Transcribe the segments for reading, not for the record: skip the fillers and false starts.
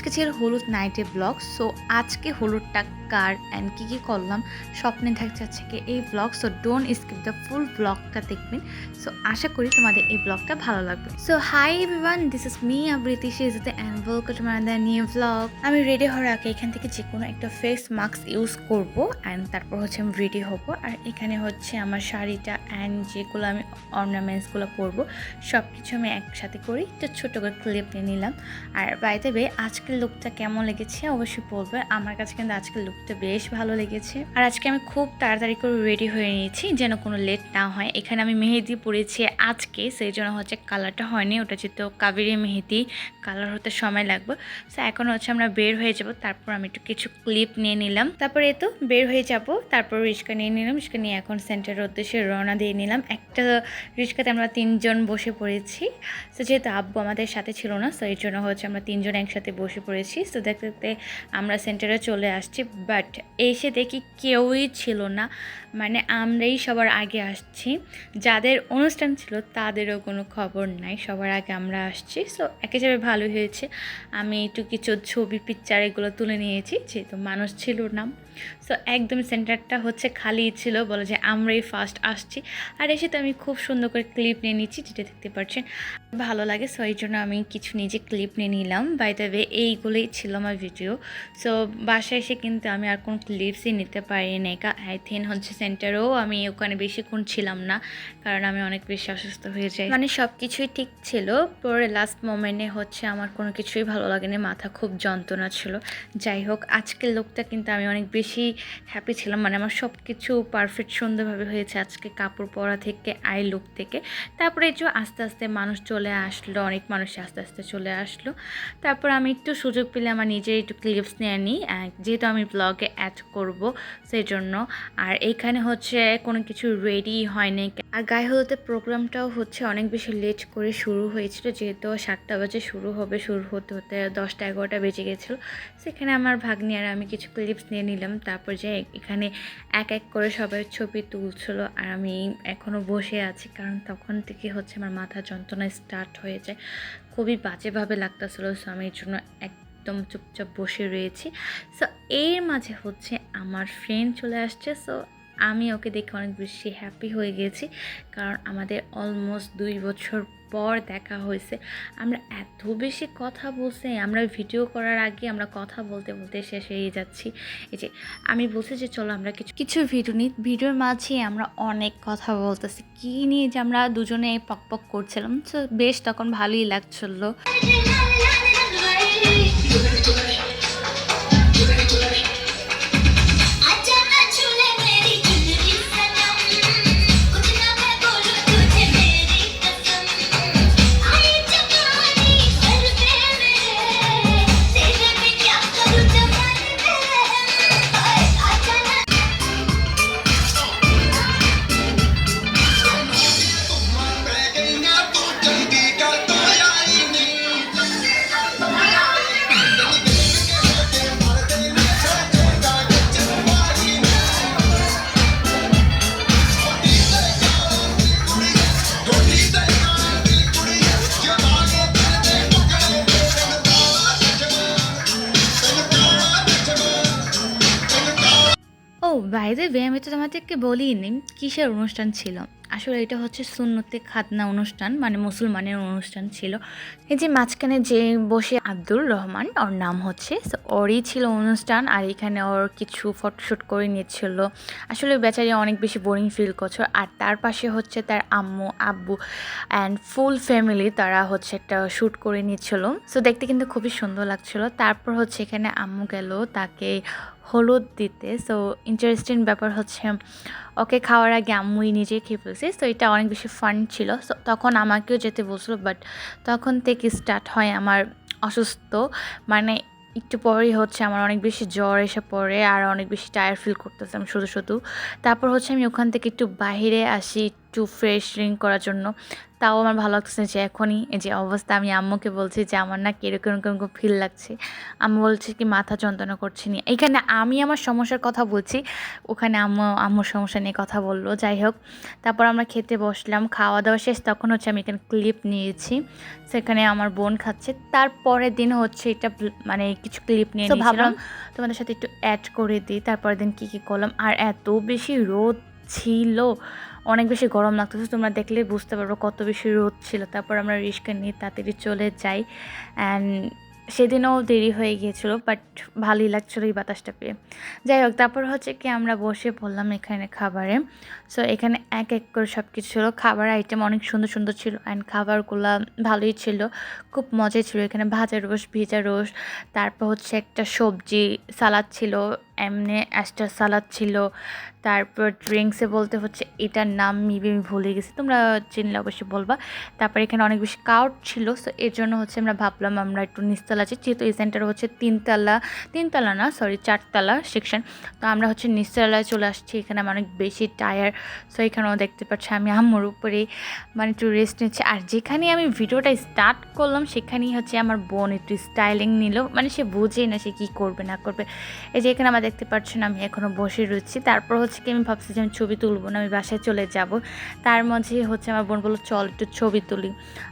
আজকে ছিল হলুদ নাইটে ব্লগ। সো আজকে হলুদটা কার অ্যান্ড কী করলাম স্বপ্নে থাকছে আজকে এই blog. So don't skip the full ব্লগটা দেখবেন। সো আশা করি তোমাদের এই ব্লগটা ভালো লাগবে। So hi everyone, this is me Abriti শেজতে and welcome to my the new blog. আমি রেডি হওয়ার আগে এখান থেকে যে কোনো একটা ফেস মাস্ক ইউজ করবো অ্যান্ড তারপর হচ্ছে আমি রেডি হবো। আর এখানে হচ্ছে আমার শাড়িটা অ্যান্ড যেগুলো আমি অর্নামেন্টসগুলো পরবো সব কিছু আমি একসাথে করি তো ছোটো করে ক্লিপ নিয়ে নিলাম। আর বাই দ্য ওয়ে আজকের লুকটা কেমন লেগেছে অবশ্যই বলবে। আমার কাছে কিন্তু আজকের লুকটা বেশ ভালো লেগেছে। আর আজকে আমি খুব তাড়াতাড়ি করে রেডি হয়ে নিয়েছি যেন কোনো লেট না হয়। এখানে আমি মেহেদি পরেছি আজকে, সেই জন্য হচ্ছে কালারটা হয়নি, ওটা যেহেতু কাবেরি মেহেদি কালার হতে সময় লাগবে। সো এখন হচ্ছে আমরা বের হয়ে যাব, তারপর আমি একটু কিছু ক্লিপ নিয়ে নিলাম, তারপরে এই তো বের হয়ে যাব। তারপর রিক্সা নিয়ে নিলাম, রিক্সা নিয়ে এখন সেন্টারের উদ্দেশ্যে রওনা দিয়ে নিলাম। একটা রিক্সাতে আমরা 3 জন বসে পড়েছি। সো যেহেতু আব্বু আমাদের সাথে ছিল না, সো এই জন্য হচ্ছে আমরা 3 জন একসাথে বসে পড়েছি। সো দেখতে দেখতে আমরা সেন্টারে চলে আসছি, বাট এসে দেখি কেউই ছিল না, মানে আমরাই সবার আগে আসছি। যাদের অনুষ্ঠান ছিল তাদেরও কোনো খবর নাই, সবার আগে আমরা আসছি। সো এক হিসাবে ভালো হয়েছে, আমি একটু কিছু ছবি পিকচার এগুলো তুলে নিয়েছি যেহেতু মানুষ ছিল না। সো একদম সেন্টারটা হচ্ছে খালি ছিল, বলে যে আমরাই ফার্স্ট আসছি। আর এসে তো আমি খুব সুন্দর করে ক্লিপ নিয়ে নিচ্ছি, যেটা দেখতে পাচ্ছেন ভালো লাগে। সো এই জন্য আমি কিছু নিজে ক্লিপ নিয়ে নিলাম। বাই দ্য ওয়ে এইগুলোই ছিল আমার ভিডিও। সো বাসায় এসে কিন্তু আমি আর কোনো ক্লিপসই নিতে পারিনি। আই থিঙ্ক হচ্ছে সেন্টারেও আমি ওখানে বেশিক্ষণ ছিলাম না, কারণ আমি অনেক বেশি অসুস্থ হয়ে যাই। মানে সব কিছুই ঠিক ছিল, পরে লাস্ট মোমেন্টে হচ্ছে আমার কোনো কিছুই ভালো লাগেনি, মাথা খুব যন্ত্রণা ছিল। যাই হোক আজকের লুকটা কিন্তু আমি অনেক বেশি হ্যাপি ছিলাম, মানে আমার সব কিছু পারফেক্ট সুন্দরভাবে হয়েছে আজকে, কাপড় পরা থেকে আই লুক থেকে। তারপরে এই যে আস্তে আস্তে মানুষ চলে আসলো, অনেক মানুষ আস্তে আস্তে চলে আসলো। তারপর আমি একটু সুযোগ পেলে আমার নিজের একটু ক্লিপস নিয়ে নিই, যেহেতু আমি ব্লগে অ্যাড করব সেই জন্য। আর এইখানে হচ্ছে কোনো কিছু রেডি হয়নি। আর গায়ে হলুদের প্রোগ্রামটাও হচ্ছে অনেক বেশি লেট করে শুরু হয়েছিল, যেহেতু 7টা বাজে শুরু হবে, শুরু হতে হতে 10টা 11টা বেজে গেছিলো। সেখানে আমার ভাগ্নি আর আমি কিছু ক্লিপস নিয়ে নিলাম। তারপর যে এখানে এক এক করে সবাই ছবি তুলছিল, আর আমি এখনও বসে আছি, কারণ তখন থেকে হচ্ছে আমার মাথা যন্ত্রণা স্টার্ট হয়ে যায়, খুবই বাজেভাবে লাগতেছিলো। সো আমি এর জন্য একদম চুপচাপ বসে রয়েছি। সো এর মাঝে হচ্ছে আমার ফ্রেন্ড চলে আসছে। সো আমি ওকে দেখে অনেক বেশি হ্যাপি হয়ে গেছি, কারণ আমাদের অলমোস্ট 2 বছর পর দেখা হয়েছে। আমরা এত বেশি কথা বলছি, আমরা ভিডিও করার আগে আমরা কথা বলতে বলতে শেষ হয়ে যাচ্ছি। এই যে আমি বলছি যে চলো আমরা কিছু ভিডিও নিই, ভিডিওর মাঝে আমরা অনেক কথা বলতেছি, কী নিয়ে যে আমরা দুজনে পক পক করছিলাম। তো বেশ তখন ভালোই লাগছিলো। ও বাই দ্য ওয়ে, আমি তো তোমাদেরকে বলিনি কিসের অনুষ্ঠান ছিল। আসলে এটা হচ্ছে সুন্নতে খাতনা অনুষ্ঠান, মানে মুসলমানের অনুষ্ঠান ছিল। এই যে মাঝখানে যে বসে আব্দুর রহমান, ওর নাম হচ্ছে, ওরই ছিল অনুষ্ঠান। আর এখানে ওর কিছু ফটোশ্যুট করে নিচ্ছিল। আসলে বেচারি অনেক বেশি বোরিং ফিল করছে। আর তার পাশে হচ্ছে তার আম্মু আব্বু অ্যান্ড ফুল ফ্যামিলি, তারা হচ্ছে একটা শ্যুট করে নিচ্ছিল। সো দেখতে কিন্তু খুবই সুন্দর লাগছিল। তারপর হচ্ছে এখানে আম্মু গেল তাকে হলুদ দিতে। সো ইন্টারেস্টিং ব্যাপার হচ্ছে ওকে খাওয়ার আগে আম্মুই নিজেই খেয়ে ফেলছে। সো এটা অনেক বেশি ফান ছিল। সো তখন আমাকেও যেতে বলছিল, বাট তখন থেকে স্টার্ট হয় আমার অসুস্থ, মানে একটু পরেই হচ্ছে আমার অনেক বেশি জ্বর এসে পড়ে, আর অনেক বেশি টায়ার্ড ফিল করতেছে আমি শুধু শুধু। তারপর হচ্ছে আমি ওখান থেকে একটু বাইরে আসি একটু ফ্রেশ ড্রিঙ্ক করার জন্য। তাও আমার ভালো লাগতেছে যে এখনই এই যে অবস্থা আমি আম্মুকে বলছি যে আমার না কীরকম এরকম ফিল লাগছে। আম্মু বলছে কি মাথা যন্ত্রণা করছে নি। এখানে আমি আমার সমস্যার কথা বলছি, ওখানে আম্মুর সমস্যা নিয়ে কথা বললো। যাই হোক, তারপর আমরা খেতে বসলাম, খাওয়া দাওয়া শেষ। তখন হচ্ছে আমি এখানে ক্লিপ নিয়েছি, সেখানে আমার বোন খাচ্ছে। তারপরের দিন হচ্ছে এটা মানে কিছু ক্লিপ নিয়ে ভাবলাম তোমাদের সাথে একটু অ্যাড করে দিই। তারপরের দিন কী করলাম, আর এত বেশি রোদ ছিল, অনেক বেশি গরম লাগতেছে, তোমরা দেখলে বুঝতে পারবো কত বেশি রোদ ছিল। তারপর আমরা রিস্কা নিয়ে তাড়াতাড়ি চলে যাই, অ্যান্ড সেদিনও দেরি হয়ে গিয়েছিলো, বাট ভালোই লাগছিলো এই বাতাসটা পেয়ে। যাই হোক, তারপর হচ্ছে কি আমরা বসে পড়লাম এখানে খাবারে। সো এখানে এক এক করে সব কিছু ছিল, খাবার আইটেম অনেক সুন্দর সুন্দর ছিল, অ্যান্ড খাবারগুলো ভালোই ছিল, খুব মজাই ছিল। এখানে ভাজা রোস, ভিজা রোস, তারপর হচ্ছে একটা সবজি সালাদ ছিল, এমনি অ্যাস্টার সালাদ ছিল। তারপর ড্রিঙ্কসে বলতে হচ্ছে এটার নাম মেবি আমি ভুলে গেছি, তোমরা চিনলে অবশ্যই বলবা। তারপর এখানে অনেক বেশি কাউট ছিল, সো এর জন্য হচ্ছে আমরা ভাবলাম আমরা একটু নিচতলা আছি, যেহেতু এই সেন্টার হচ্ছে তিনতলা না সরি 4তলা সেকশন। তো আমরা হচ্ছে নিচতলায় চলে আসছি, এখানে আমি অনেক বেশি টায়ার। সো এখানেও দেখতে পাচ্ছি আমি আম্মুর উপরে মানে একটু রেস্ট নিচ্ছি। আর যেখানে আমি ভিডিওটা স্টার্ট করলাম সেখানেই হচ্ছে আমার বোন একটু স্টাইলিং নিল, মানে সে বুঝেই না সে কী করবে না করবে। এই যে এখানে আমরা দেখতে পাচ্ছেন আমি এখনও বসে রয়েছি। তারপর হচ্ছে কি আমি ভাবছি যে আমি ছবি তুলবো না, আমি বাসায় চলে যাব। তার মাঝে হচ্ছে আমার বোন বললো চল একটু ছবি তুলি।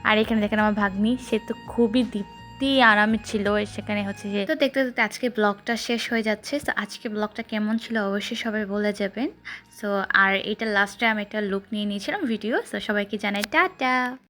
আর এখানে দেখেন আমার ভাগ্নি, সে তো খুবই দীপ্তি আরামে ছিল সেখানে হচ্ছে যে। তো দেখতে দেখতে আজকে ব্লগটা শেষ হয়ে যাচ্ছে। তো আজকে ব্লগটা কেমন ছিল অবশ্যই সবাই বলে যাবেন। সো আর এটা লাস্টে আমি একটা লুক নিয়ে নিয়েছিলাম ভিডিও। সো সবাইকে জানাই টাটা।